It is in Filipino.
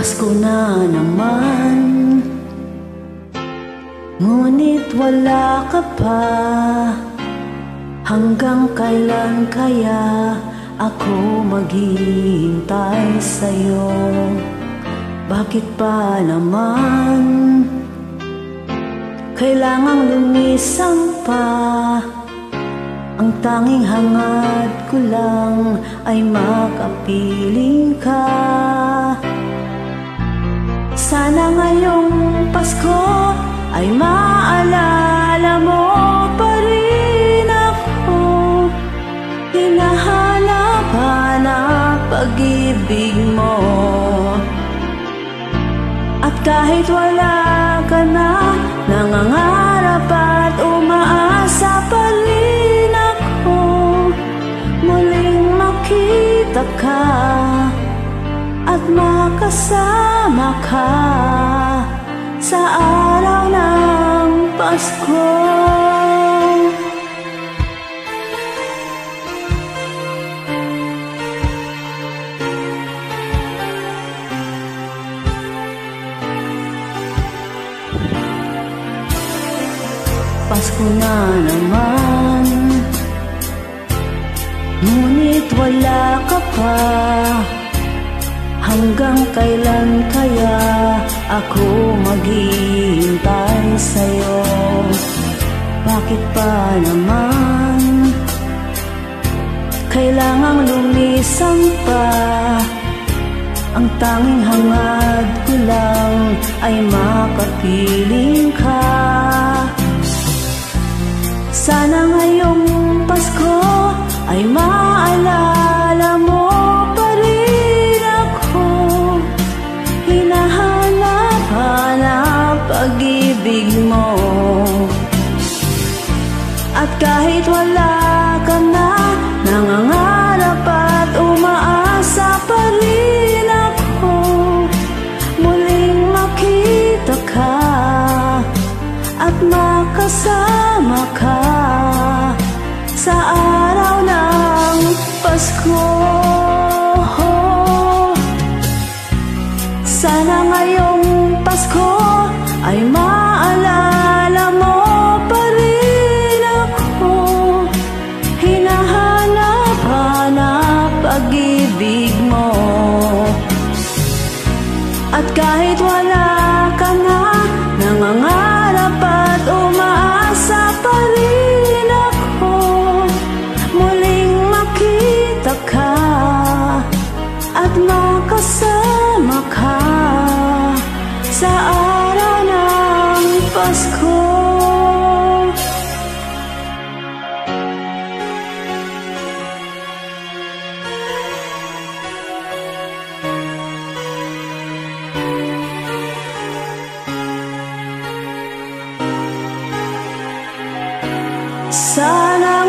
Pasko na naman, ngunit wala ka pa. Hanggang kailan kaya ako maghihintay sa'yo? Bakit pa naman kailangang lumisan pa? Ang tanging hangad ko lang ay makapiling ka. Sana ngayong Pasko ay maalala mo pa rin ako. Hinahanap-hanap pag-ibig mo. At kahit wala ka na, nangangarap at umaasa pa rin ako. Muling makita ka at makasama ka sa araw ng Pasko. Pasko na naman, ngunit wala ka pa. Hanggang kailan kaya ako maghihintay sa'yo? Bakit pa naman kailangang lumisan pa? Ang tanging hangad ko lang ay makapiling ka. Sana ngayong Pasko ay maalala mo pa rin ako. Hinahanap-hanap pag-ibig mo. At kahit wala ka na, nangangarap at umaasa pa rin ako. Muling makita ka at makasama ka sa araw ng Pasko. Sana ngayong Pasko ay maalala mo pa rin ako. Hinahanap-hanap pag-ibig mo. At kahit wala ka na, nangangarap at umaasa pa rin ako. Muling makita ka at makasama ka sa araw ng Pasko. Sana